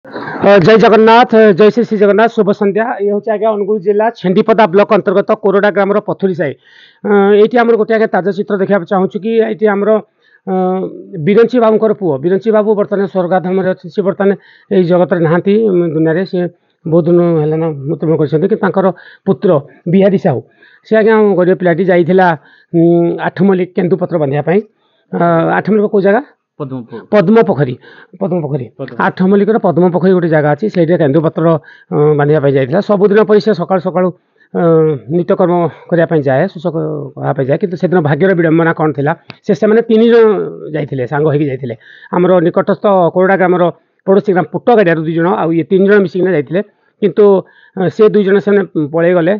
जय जगन्नाथ जय श्री श्री जगन्नाथ शुभ संध्या ये हूँ आज्ञा अनुगुल जिला छेंडीपदा ब्लॉक अंतर्गत कोरोडा ग्राम पथुरी साई ये आम गोटे आगे ताजा चित्र देखा चाहूँ कि ये आमर बिरंची बाबूर पुओ बिरंची बाबू बर्तमान स्वर्गाधाम सी बर्तमान ये जगत ना दुनिया रे सी बहुत दिन है मृत्युबरण कर पुत्र बिहारी साहू सी आज्ञा गरीब पिलाटी जाइला आठमल्लिक केन्दुपत्र बांधापी आठमल्लिक कौ जगह पद्म पोखरी आठमल्लिक पद्म पोखरी गोटे जगह अच्छी से केन्दुपत्र बांधापी जाइए सबुदिन पर से सका सका नित्यकर्म करने जाए शोष करने जाए कि से दिन भाग्यर विडंबना कौन थी से मैंने 3 जन जाते सांग होते आमर निकटस्थ कोरोडा ग्राम पड़ोसी ग्राम पुटगाड़िया 2 जन आ ये 3 जन मिसिकिना जाते किंतु से 2 जन से पलि गले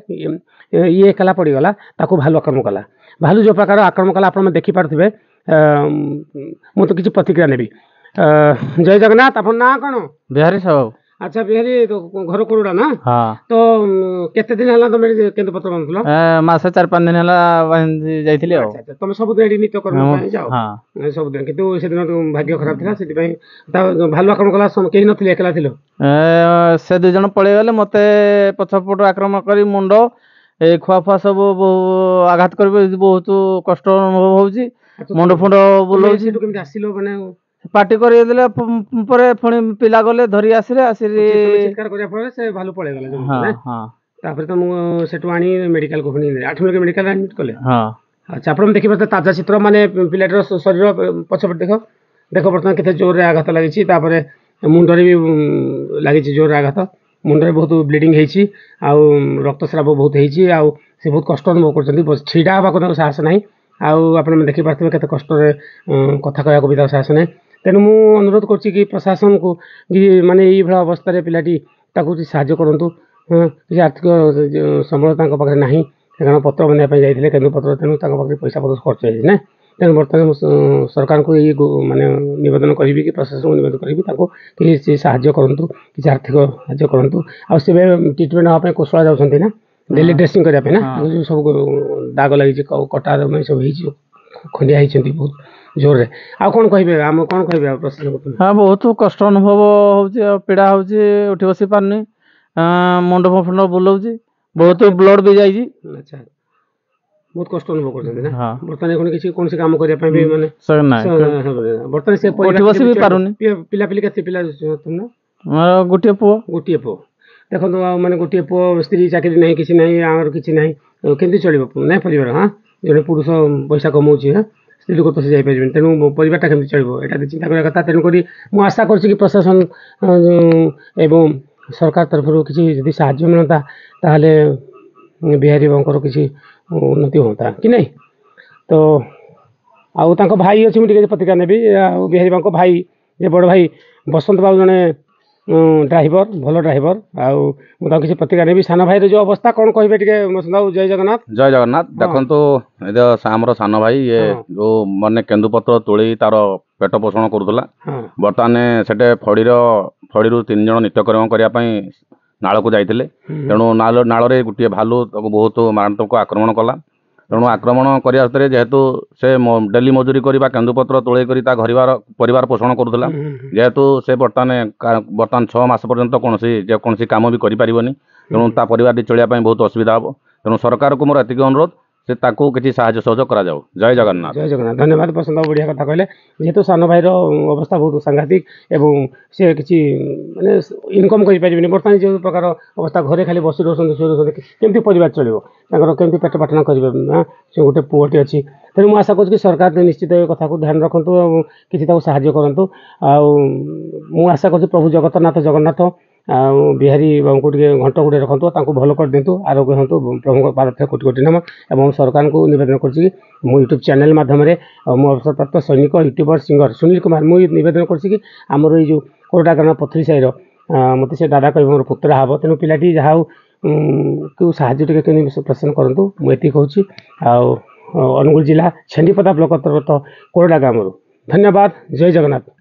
ये एकला पड़गला भालू आक्रमण कला भालू जो प्रकार आक्रमण कला आप देखिपे मुझे किसी प्रतिक्रिया नेबी जय जगन्नाथ आप ना कौन बिहारी साहब अच्छा बिहारी तो घर कोरोडा ना हाँ तो केते दिन है तुम केन्दुपत्र बांधुल मासे 4-5 दिन है जाइथिले तुम सब दिन नित्य कर्म जाओ हाँ सब दिन किंतु से दिन भाग्य खराब था से भालू आक्रमण कला कहीं नथिले एकला थिलो से 2 जन पळै गले मते पछपट आक्रमण करी मुंड ए खुआ सब आघात कर बहुत कष्ट अनुभव होउची मुंड फुंड बुलाउची केମିତି ଆସିलो माने पार्टी कर पुणी पिला गले धरी आसिले चित्कार करिया फळे से भालू पळै गले हाँ हाँ तापर तो मु सेटु आनी मेडिकल को पुणी 8 मिनिट मेडिकल एडमिट कले हाँ अच्छा आपण देखि पाते ताजा चित्र माने पिलाटर शरीर पछपट देखो देखो बर्तमान केते जोर रे आघात लागिछि तापर मुंडरे भी लागिछि जोर रे आघात मुंडरे बहुत ब्लीडिंग हेछि आ रक्तस्राव बहुत हेछि आ से बहुत कष्ट अनुभव करछन्ती छिडा हबा को साहस नाही आपण देखि पाते केते कष्ट रे कथा कहया को भी साहस नाही तेणु मु अनुरोध करछि कि प्रशासन को माने ये भाया अवस्था पिलाटी साहाय्य करंतु किसी आर्थिक संबल पाखे ना कारण पत्र बना जाइए केन्दुपत्र तेणु पाखे पैसा पत्र खर्च हो तेणु बर्तमान सरकार को ये माने निवेदन करी कि प्रशासन को निवेदन करी कि साहाय्य करूँ कि आर्थिक साहाय्य करूँ आ ट्रिटमेंट हाँपे कोशला जाऊँगी ना डेली ड्रेसिंग करने ना सब दाग लगी कटा सब खंडिया होती बहुत जोर रे आ कौन कहे आम कौन कहे प्रशासन हाँ बहुत कष्ट अनुभव हो पीड़ा हो उठी बसी पारनी मुंड फुंड बुलाऊँ बहुत ब्लड भी जाइए अच्छा बहुत कष्ट अनुभव कर हाँ बर्तमान किसी कौन से काम करने भी माने बर्तमान से उठी बसी भी पारुनी पिला पिली केते पिला तुम गोटे पुओ देखो माने गोटे पुओ स्त्री चाकरी नहीं किसी नहीं आमर किसी नहीं केमती चलो ना परिवार हाँ जो पुरुष पैसा कमाऊँगी हाँ स्त्री लोक तो से जापर तेणु परिवारटा केमती चलो यहाँ चिंता करने कथा तेणुक मुझे आशा कर प्रशासन एवं सरकार तरफ किसी साहाय्य मिलता ताहले बिहारी बाबूर किसी उन्नति होता कि नहीं तो आउ भाई अच्छी मुझे प्रतिक्रिया नेबी बिहारी बाबू भाई जे बड़ भाई बसंत बाबू जड़े ड्राइवर भल ड्राइवर आउ किसी प्रतिक्रिया नेबी सान भाई जो अवस्था कौन कहे टे बसंत बाबू जय जगन्नाथ देखो आमर सान भाई ये जो मैंने केन्दुपत्र तोड़ी तार पेट पोषण करूला बर्तमान से फड़ी 3 जन नित्यकर्म करने नाल को जाइए तेणु नाल गोटे भालू बहुत मारात्मक आक्रमण कला तेणु आक्रमण करने जेहेतु से डेली मजूरी करवा केन्दुपत्र तोड़े घर परिवार पोषण करूला जेहेतु से बर्तमान 6 मास पर्यंत कौन कम भी करें तेणु ता परिवार चलिया बहुत असुविधा हम तेणु सरकार को मोर एतिक अनुरोध से ताकू किसी साहाय्य सहयोग करा जाओ जय जगन्नाथ धन्यवाद बसंत बाबू बढ़िया कथा कहले जेहेतु सान भाईर अवस्था बहुत सांघातिक एवं सी किसी माने इनकम कर पारे बर्तमान जो प्रकार अवस्था घरे खाली बसी रोचे केमती परिवार चलो केमती पेट पाटना करेंगे से गोटे पुओटी अच्छी तेणु मुझे आशा कर सरकार निश्चित कथा को ध्यान रखु किसी साहाय्य करूँ आशा कर प्रभु जगन्नाथ बिहारी बाबू को घंट गुड़े रखु भल कर दिंतु आरोग्य हूँ प्रभु पाद कोटि कोटि नम और सरकार को निवेदन कर यूट्यूब चैनल माध्यम मो अवसर प्राप्त सैनिक यूट्यूबर सिंगर सुनील कुमार मुझे निवेदन कर आमर ये कोरोडा ग्राम पथुरी साईर मत से दादा कह मोर पुतरा हम तेणु पिलाटी जहाँ क्यों साहाय्य प्रश्न करूँ मुझे कहूँ अनुगुल जिला छेंडीपदा ब्लॉक अंतर्गत कोरोडा ग्राम धन्यवाद जय जगन्नाथ।